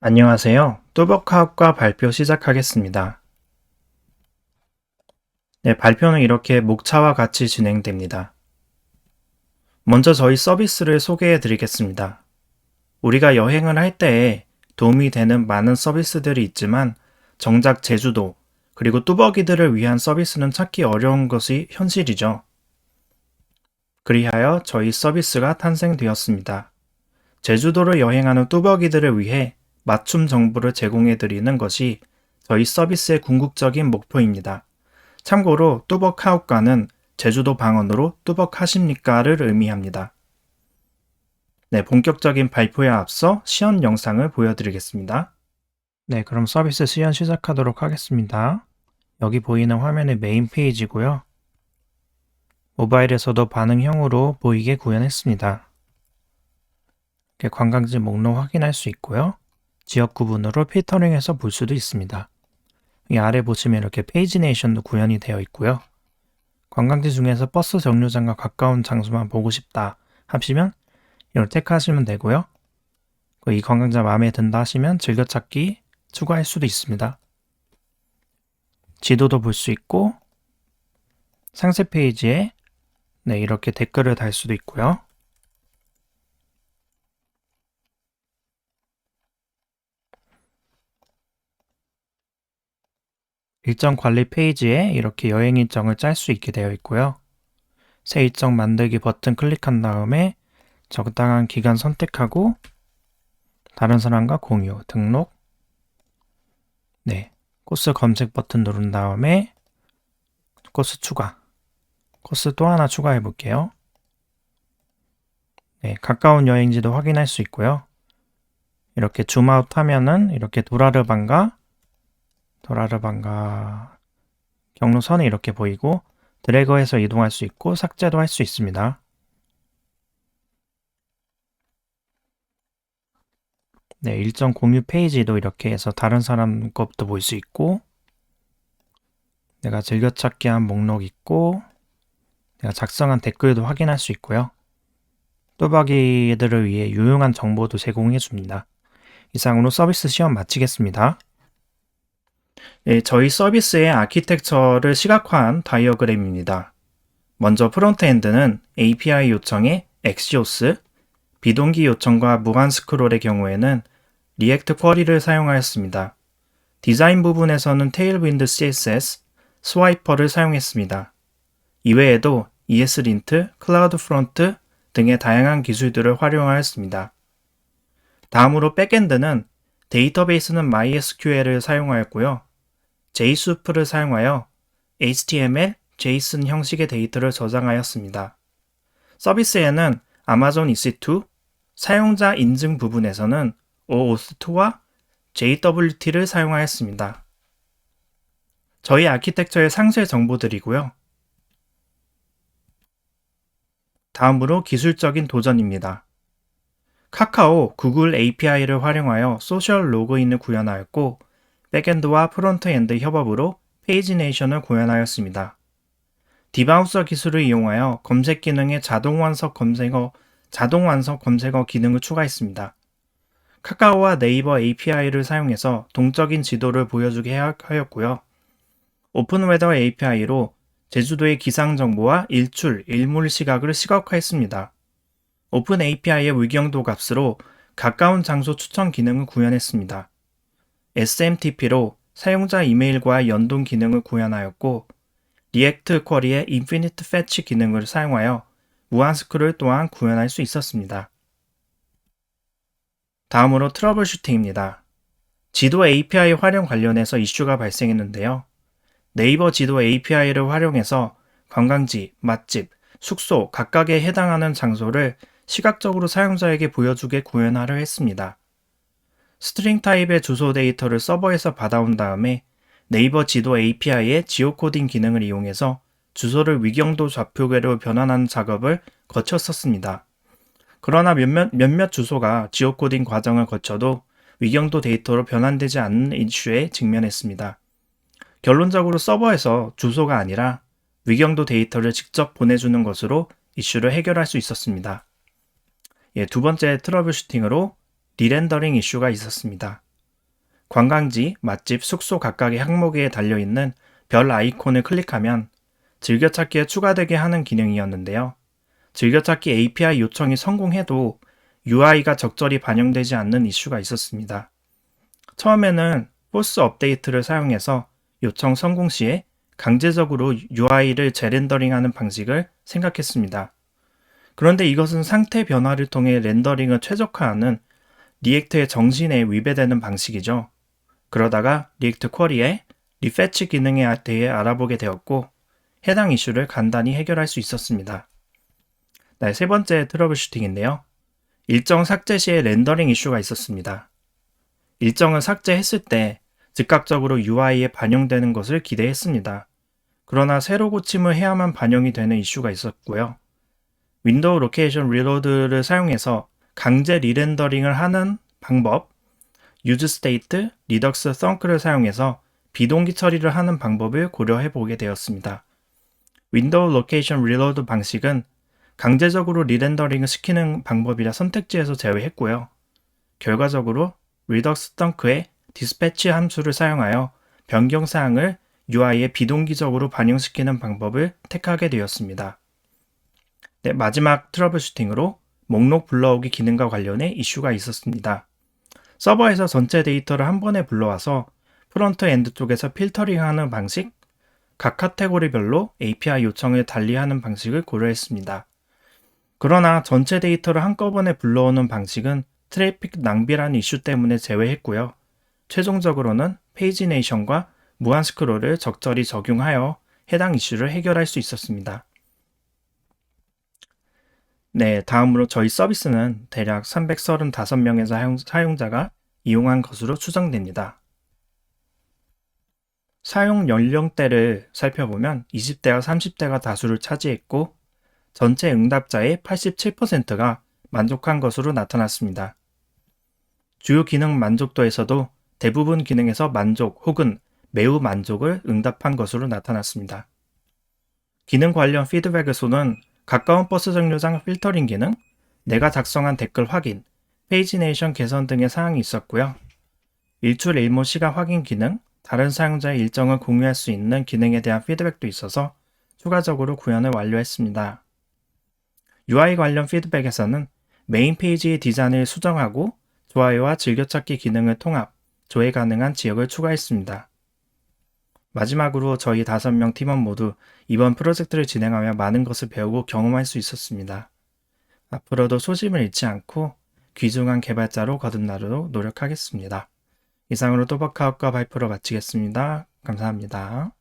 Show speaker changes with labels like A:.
A: 안녕하세요. 뚜벅하우과 발표 시작하겠습니다. 네, 발표는 이렇게 목차와 같이 진행됩니다. 먼저 저희 서비스를 소개해 드리겠습니다. 우리가 여행을 할 때에 도움이 되는 많은 서비스들이 있지만 정작 제주도 그리고 뚜벅이들을 위한 서비스는 찾기 어려운 것이 현실이죠. 그리하여 저희 서비스가 탄생되었습니다. 제주도를 여행하는 뚜벅이들을 위해 맞춤 정보를 제공해 드리는 것이 저희 서비스의 궁극적인 목표입니다. 참고로 뚜벅하우과는 제주도 방언으로 뚜벅하십니까를 의미합니다. 네, 본격적인 발표에 앞서 시연 영상을 보여드리겠습니다. 네, 그럼 서비스 시연 시작하도록 하겠습니다. 여기 보이는 화면의 메인 페이지고요. 모바일에서도 반응형으로 보이게 구현했습니다. 이렇게 관광지 목록 확인할 수 있고요. 지역 구분으로 필터링해서 볼 수도 있습니다. 이 아래 보시면 이렇게 페이지 네이션도 구현이 되어 있고요. 관광지 중에서 버스 정류장과 가까운 장소만 보고 싶다 하시면 이걸 택하시면 되고요. 이 관광지 마음에 든다 하시면 즐겨찾기 추가할 수도 있습니다. 지도도 볼 수 있고 상세 페이지에 이렇게 댓글을 달 수도 있고요. 일정 관리 페이지에 이렇게 여행 일정을 짤 수 있게 되어 있고요. 새 일정 만들기 버튼 클릭한 다음에 적당한 기간 선택하고 다른 사람과 공유, 등록, 코스 검색 버튼 누른 다음에 코스 추가, 코스 또 하나 추가해 볼게요. 가까운 여행지도 확인할 수 있고요. 이렇게 줌아웃 하면은 이렇게 도라르방가 경로선이 이렇게 보이고 드래그해서 이동할 수 있고 삭제도 할 수 있습니다. 일정 공유 페이지도 이렇게 해서 다른 사람 것도 볼 수 있고 내가 즐겨찾기 한 목록 있고 내가 작성한 댓글도 확인할 수 있고요. 뚜벅이들을 위해 유용한 정보도 제공해 줍니다. 이상으로 서비스 시험 마치겠습니다. 저희 서비스의 아키텍처를 시각화한 다이어그램입니다. 먼저 프론트엔드는 API 요청에 엑시오스, 비동기 요청과 무한 스크롤의 경우에는 리액트 쿼리를 사용하였습니다. 디자인 부분에서는 테일윈드 CSS, 스와이퍼를 사용했습니다. 이외에도 ESLint, 클라우드프론트 등의 다양한 기술들을 활용하였습니다. 다음으로 백엔드는 데이터베이스는 MySQL을 사용하였고요. JSOUP를 사용하여 HTML, JSON 형식의 데이터를 저장하였습니다. 서비스에는 아마존 EC2, 사용자 인증 부분에서는 OAuth2와 JWT를 사용하였습니다. 저희 아키텍처의 상세 정보들이고요. 다음으로 기술적인 도전입니다. 카카오, 구글 API를 활용하여 소셜 로그인을 구현하였고 백엔드와 프론트엔드 협업으로 페이지네이션을 구현하였습니다. 디바우서 기술을 이용하여 검색 기능에 자동 완성 검색어 기능을 추가했습니다. 카카오와 네이버 API를 사용해서 동적인 지도를 보여주게 하였고요. 오픈웨더 API로 제주도의 기상 정보와 일출, 일몰 시각을 시각화했습니다. 오픈 API의 위경도 값으로 가까운 장소 추천 기능을 구현했습니다. SMTP로 사용자 이메일과 연동 기능을 구현하였고 리액트 쿼리의 인피니트 패치 기능을 사용하여 무한 스크롤 또한 구현할 수 있었습니다. 다음으로 트러블 슈팅입니다. 지도 API 활용 관련해서 이슈가 발생했는데요. 네이버 지도 API를 활용해서 관광지, 맛집, 숙소 각각에 해당하는 장소를 시각적으로 사용자에게 보여주게 구현하려 했습니다. 스트링 타입의 주소 데이터를 서버에서 받아온 다음에 네이버 지도 API의 지오코딩 기능을 이용해서 주소를 위경도 좌표계로 변환하는 작업을 거쳤었습니다. 그러나 몇몇 주소가 지오코딩 과정을 거쳐도 위경도 데이터로 변환되지 않는 이슈에 직면했습니다. 결론적으로 서버에서 주소가 아니라 위경도 데이터를 직접 보내주는 것으로 이슈를 해결할 수 있었습니다. 두 번째 트러블 슈팅으로 리렌더링 이슈가 있었습니다. 관광지, 맛집, 숙소 각각의 항목에 달려있는 별 아이콘을 클릭하면 즐겨찾기에 추가되게 하는 기능이었는데요. 즐겨찾기 API 요청이 성공해도 UI가 적절히 반영되지 않는 이슈가 있었습니다. 처음에는 포스 업데이트를 사용해서 요청 성공 시에 강제적으로 UI를 재렌더링하는 방식을 생각했습니다. 그런데 이것은 상태 변화를 통해 렌더링을 최적화하는 리액트의 정신에 위배되는 방식이죠. 그러다가 리액트 쿼리의 리패치 기능에 대해 알아보게 되었고 해당 이슈를 간단히 해결할 수 있었습니다. 네, 세 번째 트러블 슈팅인데요. 일정 삭제 시에 렌더링 이슈가 있었습니다. 일정을 삭제했을 때 즉각적으로 UI에 반영되는 것을 기대했습니다. 그러나 새로 고침을 해야만 반영이 되는 이슈가 있었고요. 윈도우 로케이션 리로드를 사용해서 강제 리렌더링을 하는 방법, use state, redux thunk를 사용해서 비동기 처리를 하는 방법을 고려해 보게 되었습니다. 윈도우 로케이션 리로드 방식은 강제적으로 리렌더링을 시키는 방법이라 선택지에서 제외했고요. 결과적으로 redux thunk의 dispatch 함수를 사용하여 변경사항을 UI에 비동기적으로 반영시키는 방법을 택하게 되었습니다. 네, 마지막 트러블 슈팅으로 목록 불러오기 기능과 관련해 이슈가 있었습니다. 서버에서 전체 데이터를 한 번에 불러와서 프론트 엔드 쪽에서 필터링하는 방식, 각 카테고리별로 API 요청을 달리하는 방식을 고려했습니다. 그러나 전체 데이터를 한꺼번에 불러오는 방식은 트래픽 낭비라는 이슈 때문에 제외했고요. 최종적으로는 페이지네이션과 무한 스크롤을 적절히 적용하여 해당 이슈를 해결할 수 있었습니다. 네, 다음으로 저희 서비스는 대략 335명의 사용자가 이용한 것으로 추정됩니다. 사용 연령대를 살펴보면 20대와 30대가 다수를 차지했고 전체 응답자의 87%가 만족한 것으로 나타났습니다. 주요 기능 만족도에서도 대부분 기능에서 만족 혹은 매우 만족을 응답한 것으로 나타났습니다. 기능 관련 피드백에서는 가까운 버스 정류장 필터링 기능, 내가 작성한 댓글 확인, 페이지네이션 개선 등의 사항이 있었고요. 일출 일모 시간 확인 기능, 다른 사용자의 일정을 공유할 수 있는 기능에 대한 피드백도 있어서 추가적으로 구현을 완료했습니다. UI 관련 피드백에서는 메인 페이지의 디자인을 수정하고 좋아요와 즐겨찾기 기능을 통합, 조회 가능한 지역을 추가했습니다. 마지막으로 저희 5명 팀원 모두 이번 프로젝트를 진행하며 많은 것을 배우고 경험할 수 있었습니다. 앞으로도 소심을 잃지 않고 귀중한 개발자로 거듭나도록 노력하겠습니다. 이상으로 또박카우과 바이프로 마치겠습니다. 감사합니다.